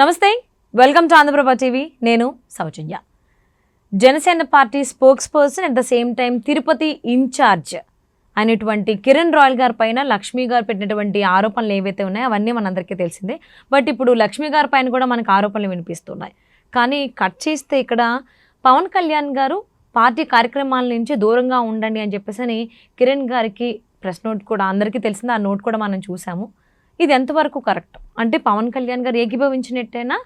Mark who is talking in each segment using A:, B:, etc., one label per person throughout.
A: నమస్తే, welcome to Andhra Prabha TV. నేను Soujanya. Janasena party spokesperson at the same time Tirupati incharge అయినటువంటి Kiran royal గారి పైన లక్ష్మి గారు పెట్టినటువంటి ఆరోపణలు ఏవైతే ఉన్నాయో అవన్నీ మనందరికీ తెలిసిందే. బట్ ఇప్పుడు లక్ష్మి గారి పైన కూడా మనకు ఆరోపణలు వినిపిస్తున్నాయి. కానీ కట్ చేస్తే ఇక్కడ పవన్ కళ్యాణ్ గారు పార్టీ కార్యక్రమాల నుంచి దూరంగా ఉండండి అని చెప్పేసి కిరణ్ గారికి ప్రెస్ నోట్ కూడా అందరికీ తెలిసింది. ఆ నోట్ కూడా మనం చూసాము. ఇది ఎంతవరకు కరెక్ట్? అంటే పవన్ కళ్యాణ్ గారు ఏకీభవించినట్టేనా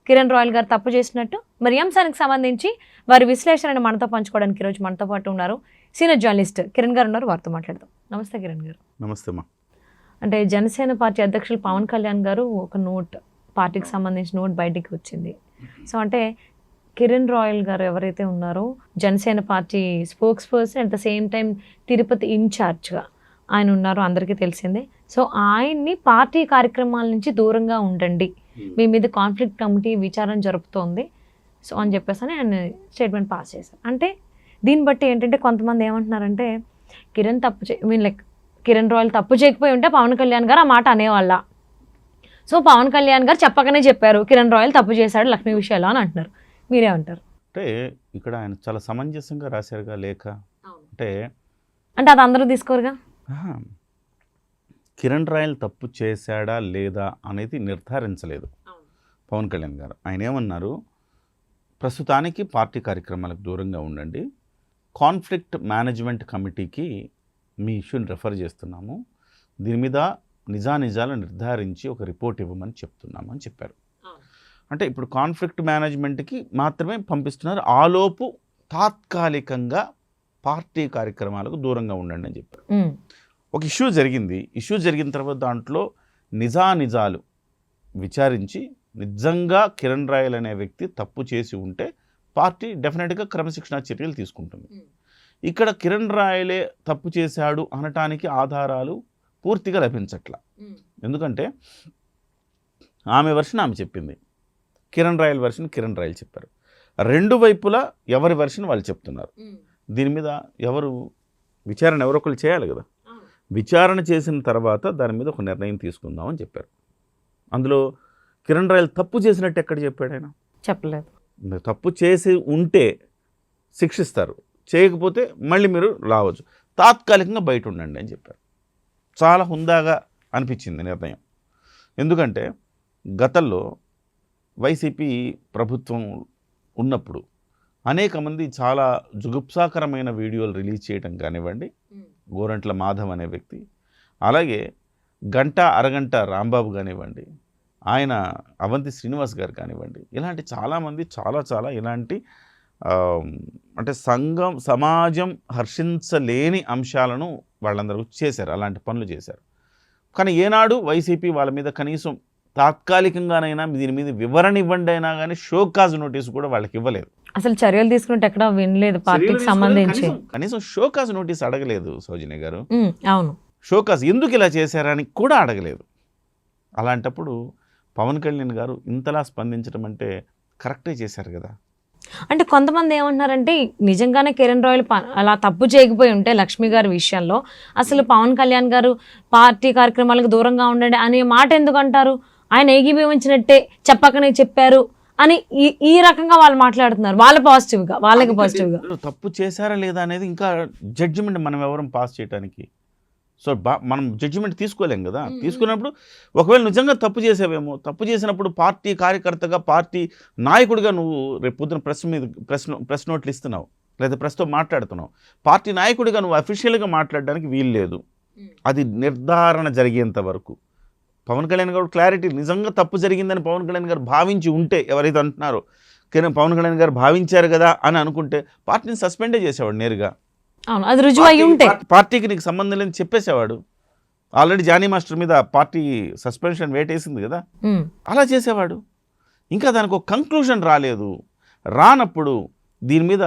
A: కిరణ్ రాయల్ గారు తప్పు చేసినట్టు? మరి ఈ అంశానికి సంబంధించి వారి విశ్లేషణను మనతో పంచుకోవడానికి ఈరోజు మనతో పాటు ఉన్నారు సీనియర్ జర్నలిస్ట్ కిరణ్ గారు ఉన్నారు. వారితో మాట్లాడదాం. నమస్తే కిరణ్ గారు.
B: నమస్తే అమ్మా.
A: అంటే జనసేన పార్టీ అధ్యక్షులు పవన్ కళ్యాణ్ గారు ఒక నోట్, పార్టీకి సంబంధించిన నోట్ బయటికి వచ్చింది. సో అంటే కిరణ్ రాయల్ గారు ఎవరైతే ఉన్నారో Janasena party spokesperson at the same time Tirupati ఇన్ఛార్జ్గా ఆయన ఉన్నారు, అందరికీ తెలిసిందే. సో ఆయన్ని పార్టీ కార్యక్రమాల నుంచి దూరంగా ఉండండి, మీ మీద కాన్ఫ్లిక్ట్ కమిటీ విచారణ జరుపుతోంది సో అని చెప్పేసి ఆయన స్టేట్మెంట్ పాస్ చేశారు. అంటే దీన్ని బట్టి ఏంటంటే కొంతమంది ఏమంటున్నారంటే కిరణ్ రాయల్ తప్పు చేయకపోయి ఉంటే పవన్ కళ్యాణ్ గారు ఆ మాట అనేవాళ్ళ. సో పవన్ కళ్యాణ్ గారు చెప్పకనే చెప్పారు కిరణ్ రాయల్ తప్పు చేశాడు లక్ష్మి విషయాల్లో అని అంటున్నారు. మీరేమంటారు?
B: అంటే ఇక్కడ ఆయన చాలా సమంజసంగా రాశారుగా లేఖ. అంటే
A: అది అందరూ తీసుకోరుగా.
B: కిరణ్ రాయల్ తప్పు చేశాడా లేదా అనేది నిర్ధారించలేదు పవన్ కళ్యాణ్ గారు. ఆయన ఏమన్నారు, ప్రస్తుతానికి పార్టీ కార్యక్రమాలకు దూరంగా ఉండండి, కాన్ఫ్లిక్ట్ మేనేజ్మెంట్ కమిటీకి మీ ఇష్యూని రెఫర్ చేస్తున్నాము, దీని మీద నిజానిజాలు నిర్ధారించి ఒక రిపోర్ట్ ఇవ్వమని చెప్తున్నాము అని చెప్పారు. అంటే ఇప్పుడు కాన్ఫ్లిక్ట్ మేనేజ్మెంట్కి మాత్రమే పంపిస్తున్నారు, ఆలోపు తాత్కాలికంగా పార్టీ కార్యక్రమాలకు దూరంగా ఉండండి అని చెప్పారు. ఒక ఇష్యూ జరిగింది. ఇష్యూ జరిగిన తర్వాత దాంట్లో నిజానిజాలు విచారించి నిజంగా కిరణ్ రాయల్ అనే వ్యక్తి తప్పు చేసి ఉంటే పార్టీ డెఫినెట్గా క్రమశిక్షణా చర్యలు తీసుకుంటుంది. ఇక్కడ కిరణ్ రాయలే తప్పు చేశాడు అనటానికి ఆధారాలు పూర్తిగా లభించట్లా. ఎందుకంటే ఆమె వెర్షన్ ఆమె చెప్పింది, Kiran royal version Kiran royal చెప్పారు. రెండు వైపులా ఎవరి వెర్షన్ వాళ్ళు చెప్తున్నారు. దీని మీద విచారణ ఎవరొకరు చేయాలి కదా. విచారణ చేసిన తర్వాత దాని మీద ఒక నిర్ణయం తీసుకుందామని చెప్పారు. అందులో కిరణ్ రాయల్ తప్పు చేసినట్టు ఎక్కడ చెప్పాడు? ఆయన
A: చెప్పలేదు.
B: తప్పు చేసి ఉంటే శిక్షిస్తారు, చేయకపోతే మళ్ళీ మీరు రావచ్చు, తాత్కాలికంగా బయట ఉండండి అని చెప్పారు. చాలా హుందాగా అనిపించింది నిర్ణయం. ఎందుకంటే గతంలో వైసీపీ ప్రభుత్వం ఉన్నప్పుడు అనేక మంది చాలా జుగుప్సాకరమైన వీడియోలు రిలీజ్ చేయడం కానివ్వండి, గోరంట్ల మాధవ్ అనే వ్యక్తి, అలాగే అరగంట రాంబాబు కానివ్వండి, ఆయన అవంతి శ్రీనివాస్ గారు కానివ్వండి, ఇలాంటి చాలామంది చాలా ఇలాంటి అంటే సమాజం హర్షించలేని అంశాలను వాళ్ళందరూ చేశారు, అలాంటి పనులు చేశారు. కానీ ఏనాడు వైసీపీ వాళ్ళ మీద కనీసం తాత్కాలికంగానైనా దీని మీద వివరణ ఇవ్వండి అయినా కానీ షోకాజ్ నోటీసు కూడా వాళ్ళకి ఇవ్వలేదు.
A: అసలు చర్యలు తీసుకున్నట్టు ఎక్కడ వినలేదు. పార్టీకి సంబంధించి
B: కనీసం షోకాజ్ నోటీస్ అడగలేదు సౌజన్య గారు.
A: అవును,
B: షోకాజ్ ఎందుకు ఇలా చేశారని కూడా అడగలేదు. అలాంటప్పుడు పవన్ కళ్యాణ్ గారు ఇంతలా స్పందించడం అంటే కరెక్టే చేశారు కదా.
A: అంటే కొంతమంది ఏమంటున్నారంటే నిజంగానే కిరణ్ రాయల్ అలా తప్పు చేయకపోయి ఉంటే లక్ష్మి గారి విషయంలో అసలు పవన్ కళ్యాణ్ గారు పార్టీ కార్యక్రమాలకు దూరంగా ఉండండి అనే మాట ఎందుకు అంటారు? ఆయన ఏకీభవించినట్టే చెప్పకనే చెప్పారు అని ఈ రకంగా వాళ్ళు మాట్లాడుతున్నారు. వాళ్ళకి పాజిటివ్గా
B: తప్పు చేశారా లేదా అనేది ఇంకా జడ్జిమెంట్ మనం ఎవరం పాస్ చేయడానికి. సో మనం జడ్జిమెంట్ తీసుకోలేం కదా. తీసుకున్నప్పుడు ఒకవేళ నిజంగా తప్పు చేసావేమో, తప్పు చేసినప్పుడు పార్టీ కార్యకర్తగా పార్టీ నాయకుడిగా నువ్వు రేపు పొద్దున ప్రెస్ నోట్లు ఇస్తున్నావు లేదా ప్రెస్తో మాట్లాడుతున్నావు, పార్టీ నాయకుడిగా నువ్వు అఫీషియల్గా మాట్లాడడానికి వీలు లేదు. అది నిర్ధారణ జరిగేంత వరకు పవన్ కళ్యాణ్ గారు క్లారిటీ, నిజంగా తప్పు జరిగిందని పవన్ కళ్యాణ్ గారు భావించి ఉంటే, ఎవరైతే అంటున్నారో పవన్ కళ్యాణ్ గారు భావించారు కదా అని అనుకుంటే పార్టీని సస్పెండే చేసేవాడు నేరుగా.
A: అది రుజువు అయి ఉంటే
B: పార్టీకి నీకు సంబంధం లేని చెప్పేసేవాడు. ఆల్రెడీ జానీ మాస్టర్ మీద పార్టీ సస్పెన్షన్ వేటేసింది కదా, అలా చేసేవాడు. ఇంకా దానికి ఒక కంక్లూజన్ రాలేదు. రానప్పుడు దీని మీద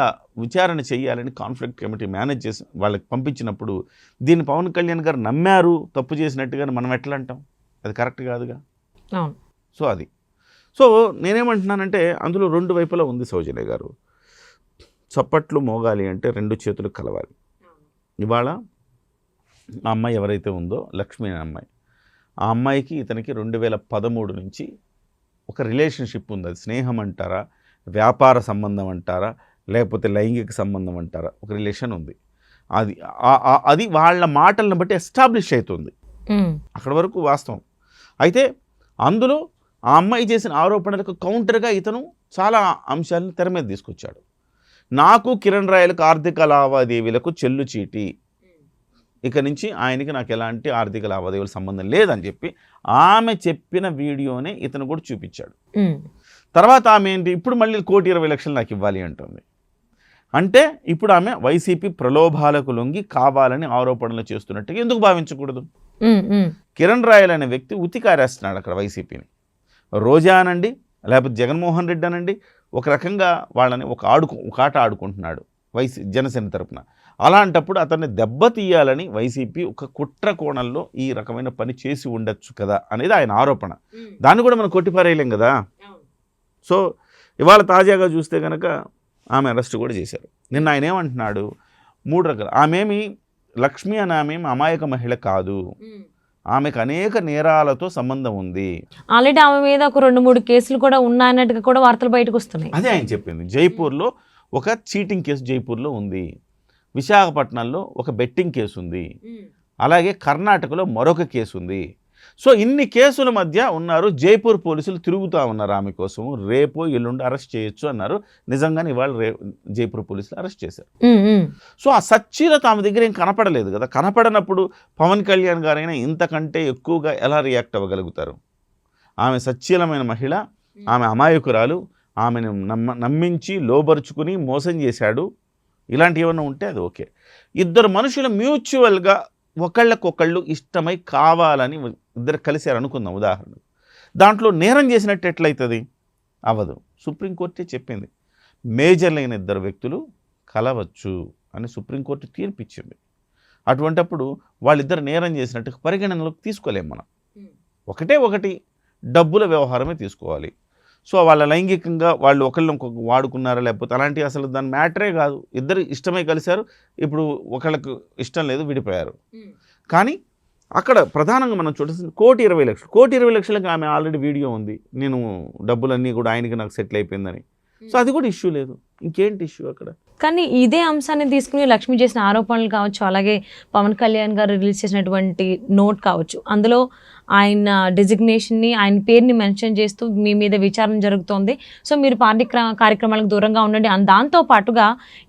B: విచారణ చేయాలని కాన్ఫ్లిక్ట్ కమిటీ మేనేజ్ చేసి వాళ్ళకి పంపించినప్పుడు దీన్ని పవన్ కళ్యాణ్ గారు నమ్మారు తప్పు చేసినట్టుగా మనం ఎట్లా అంటాం? అది కరెక్ట్ కాదుగా. సో నేనేమంటున్నానంటే అందులో రెండు వైపులా ఉంది సౌజన్య గారు. చప్పట్లు మోగాలి అంటే రెండు చేతులు కలవాలి. ఇవాళ ఆ అమ్మాయి ఎవరైతే ఉందో లక్ష్మి అనే అమ్మాయి, ఆ అమ్మాయికి ఇతనికి 2013 నుంచి ఒక రిలేషన్షిప్ ఉంది. అది స్నేహం అంటారా, వ్యాపార సంబంధం అంటారా, లేకపోతే లైంగిక సంబంధం అంటారా, ఒక రిలేషన్ ఉంది. అది అది వాళ్ళ మాటలను బట్టి ఎస్టాబ్లిష్ అవుతుంది. అక్కడ వరకు వాస్తవం. అయితే అందులో ఆ అమ్మాయి చేసిన ఆరోపణలకు కౌంటర్గా ఇతను చాలా అంశాలను తెర మీద తీసుకొచ్చాడు. నాకు కిరణ్ రాయలకు ఆర్థిక లావాదేవీలకు చెల్లు చీటి, ఇక నుంచి ఆయనకి నాకు ఎలాంటి ఆర్థిక లావాదేవీల సంబంధం లేదని చెప్పి ఆమె చెప్పిన వీడియోనే ఇతను కూడా చూపించాడు. తర్వాత ఆమె ఏంటి, ఇప్పుడు మళ్ళీ 1,20,00,000 నాకు ఇవ్వాలి అంటుంది. అంటే ఇప్పుడు ఆమె వైసీపీ ప్రలోభాలకు లొంగి కావాలని ఆరోపణలు చేస్తున్నట్టుగా ఎందుకు భావించకూడదు? కిరణ్ రాయల్ అనే వ్యక్తి ఉతికారేస్తున్నాడు అక్కడ వైసీపీని. రోజా అనండి, లేకపోతే జగన్మోహన్ రెడ్డి అనండి, ఒక రకంగా వాళ్ళని ఒక ఆట ఆడుకుంటున్నాడు జనసేన తరపున. అలాంటప్పుడు అతన్ని దెబ్బతీయాలని వైసీపీ ఒక కుట్ర కోణంలో ఈ రకమైన పని చేసి ఉండొచ్చు కదా అనేది ఆయన ఆరోపణ. దాన్ని కూడా మనం కొట్టిపారేయలేం కదా. సో ఇవాళ తాజాగా చూస్తే కనుక ఆమె అరెస్ట్ కూడా చేశారు. నిన్న ఆయన ఏమంటున్నాడు, 3 రకాలు. ఆమెమి లక్ష్మి అని ఆమె అమాయక మహిళ కాదు, ఆమెకు అనేక నేరాలతో సంబంధం ఉంది.
A: ఆల్రెడీ ఆమె మీద ఒక 2-3 కేసులు కూడా ఉన్నాయన్నట్టుగా కూడా వార్తలు బయటకు వస్తున్నాయి.
B: అదే ఆయన చెప్పింది. జైపూర్లో ఒక చీటింగ్ కేసు జైపూర్లో ఉంది, విశాఖపట్నంలో ఒక బెట్టింగ్ కేసు ఉంది, అలాగే కర్ణాటకలో మరొక కేసు ఉంది. సో ఇన్ని కేసుల మధ్య ఉన్నారు. జైపూర్ పోలీసులు తిరుగుతూ ఉన్నారు ఆమె కోసం. రేపు ఎల్లుండి అరెస్ట్ చేయొచ్చు అన్నారు. నిజంగానే ఇవాళ జైపూర్ పోలీసులు అరెస్ట్ చేశారు. సో ఆ సచ్చీలత ఆమె దగ్గర ఏం కనపడలేదు కదా. కనపడనప్పుడు పవన్ కళ్యాణ్ గారైనా ఇంతకంటే ఎక్కువగా ఎలా రియాక్ట్ అవ్వగలుగుతారు? ఆమె సచ్చీలమైన మహిళ, ఆమె అమాయకురాలు, ఆమెను నమ్మించి లోబరుచుకుని మోసం చేశాడు. ఇలాంటివి ఏమైనా ఉంటే అది ఓకే. ఇద్దరు మనుషులు మ్యూచువల్గా ఒకళ్ళకొకళ్ళు ఇష్టమై కావాలని ఇద్దరు కలిశారు అనుకుందాం ఉదాహరణ. దాంట్లో నేరం చేసినట్టు ఎట్లయితుంది? అవ్వదు. సుప్రీంకోర్టే చెప్పింది, మేజర్లైన ఇద్దరు వ్యక్తులు కలవచ్చు అని సుప్రీంకోర్టు తీర్పిచ్చింది. అటువంటప్పుడు వాళ్ళిద్దరు నేరం చేసినట్టు పరిగణనలోకి తీసుకోలేం మనం. ఒకటి డబ్బుల వ్యవహారమే తీసుకోవాలి. సో వాళ్ళ లైంగికంగా వాళ్ళు ఒకళ్ళు వాడుకున్నారా లేకపోతే అలాంటివి అసలు దాని మ్యాటరే కాదు. ఇద్దరు ఇష్టమై కలిశారు, ఇప్పుడు ఒకళ్ళకు ఇష్టం లేదు, విడిపోయారు. కానీ అక్కడ ప్రధానంగా మనం చూడాల్సింది 1,20,00,000. 1,20,00,000కి ఆమె ఆల్రెడీ వీడియో ఉంది, నేను డబ్బులన్నీ కూడా ఆయనకి నాకు సెటిల్ అయిపోయిందని. సో అది కూడా ఇష్యూ లేదు. ఇంకేంటి ఇష్యూ అక్కడ?
A: కానీ ఇదే అంశాన్ని తీసుకుని లక్ష్మి చేసిన ఆరోపణలు కావచ్చు, అలాగే పవన్ కళ్యాణ్ గారు రిలీజ్ చేసినటువంటి నోట్ కావచ్చు, అందులో ఆయన డెసిగ్నేషన్ని, ఆయన పేరుని మెన్షన్ చేస్తూ మీ మీద విచారణ జరుగుతోంది, సో మీరు పార్టీ కార్యక్రమాలకు దూరంగా ఉండండి. దాంతో పాటుగా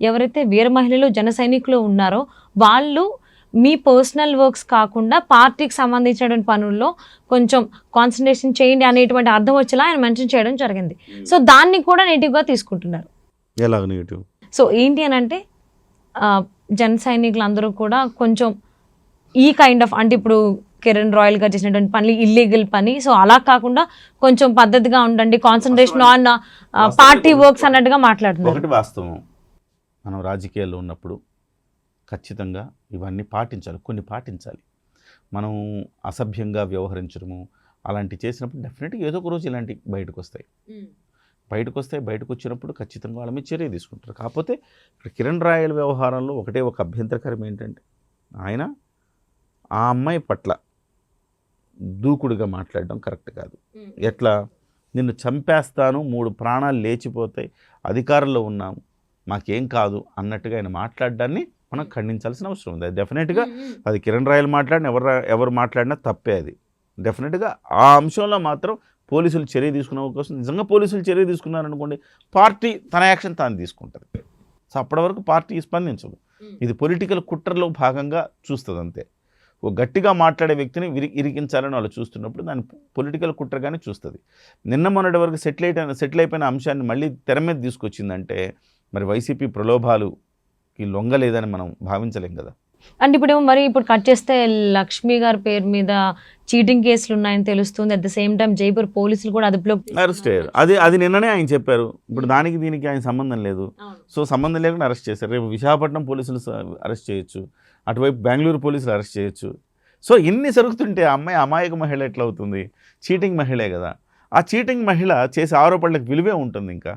A: ఎవరైతే వీర మహిళలు జన సైనికులు ఉన్నారో వాళ్ళు మీ పర్సనల్ వర్క్స్ కాకుండా పార్టీకి సంబంధించినటువంటి పనుల్లో కొంచెం కాన్సన్ట్రేషన్ చేయండి అనేటువంటి అర్థం వచ్చేలా ఆయన మెన్షన్ చేయడం జరిగింది. సో దాన్ని కూడా నెగిటివ్గా తీసుకుంటున్నారు.
B: ఎలాగ నెగిటివ్?
A: సో ఏంటి అని అంటే జన సైనికులందరూ కూడా కొంచెం ఈ కైండ్ ఆఫ్, అంటే ఇప్పుడు కిరణ్ రాయల్ గారు చేసినటువంటి పని ఇల్లీగల్ పని, సో అలా కాకుండా కొంచెం పద్ధతిగా ఉండండి, కాన్సన్ట్రేషన్ ఆన్ పార్టీ వర్క్స్ అన్నట్టుగా మాట్లాడుతున్నారు.
B: ఒకటి వాస్తవం, మనం రాజకీయాల్లో ఉన్నప్పుడు ఖచ్చితంగా ఇవన్నీ పాటించాలి, కొన్ని పాటించాలి. మనం అసభ్యంగా వ్యవహరించడము అలాంటివి చేసినప్పుడు డెఫినెట్గా ఏదో ఒక రోజు ఇలాంటి బయటకు వస్తాయి. బయటకు వచ్చినప్పుడు ఖచ్చితంగా వాళ్ళ మీద చర్య తీసుకుంటారు. కాకపోతే ఇక్కడ కిరణ్ రాయల్ వ్యవహారంలో ఒక అభ్యంతరకరం ఏంటంటే, ఆయన ఆ అమ్మాయి పట్ల దూకుడుగా మాట్లాడడం కరెక్ట్ కాదు. ఎట్లా, నిన్ను చంపేస్తాను, 3 ప్రాణాలు లేచిపోతాయి, అధికారంలో ఉన్నాము, మాకేం కాదు అన్నట్టుగా ఆయన మాట్లాడడాన్ని మనం ఖండించాల్సిన అవసరం ఉంది. అది డెఫినెట్గా అది కిరణ్ రాయల్ మాట్లాడిన ఎవరు మాట్లాడినా తప్పే. అది డెఫినెట్గా ఆ అంశంలో మాత్రం పోలీసులు చర్య తీసుకునే అవకాశం, నిజంగా పోలీసులు చర్య తీసుకున్నారనుకోండి, పార్టీ తన యాక్షన్ తాను తీసుకుంటుంది. సో అప్పటి వరకు పార్టీ స్పందించదు. ఇది పొలిటికల్ కుట్రలో భాగంగా చూస్తుంది అంతే. ఓ గట్టిగా మాట్లాడే వ్యక్తిని ఇరికించాలని వాళ్ళు చూస్తున్నప్పుడు దాన్ని పొలిటికల్ కుట్రగానే చూస్తుంది. నిన్న మొన్నటి వరకు సెటిల్ అయిపోయిన అంశాన్ని మళ్ళీ తెర మీద తీసుకొచ్చిందంటే మరి వైసీపీ ప్రలోభాలుకి లొంగలేదని మనం భావించలేం కదా.
A: అంటే ఇప్పుడు కట్ చేస్తే లక్ష్మి గారి పేరు మీద చీటింగ్ కేసులు ఉన్నాయని తెలుస్తుంది. At the same time Jaipur పోలీసులు కూడా అదుపులో
B: అరెస్ట్ అయ్యారు. అది నిన్ననే ఆయన చెప్పారు. ఇప్పుడు దీనికి ఆయన సంబంధం లేదు. సో సంబంధం లేకుండా అరెస్ట్ చేశారు. రేపు విశాఖపట్నం పోలీసులు అరెస్ట్ చేయొచ్చు, అటువైపు బెంగళూరు పోలీసులు అరెస్ట్ చేయొచ్చు. సో ఇన్ని జరుగుతుంటే అమ్మాయి అమాయక మహిళ ఎట్లా అవుతుంది? చీటింగ్ మహిళే కదా. ఆ చీటింగ్ మహిళ చేసే ఆరోపణలకు విలువే ఉంటుంది ఇంకా.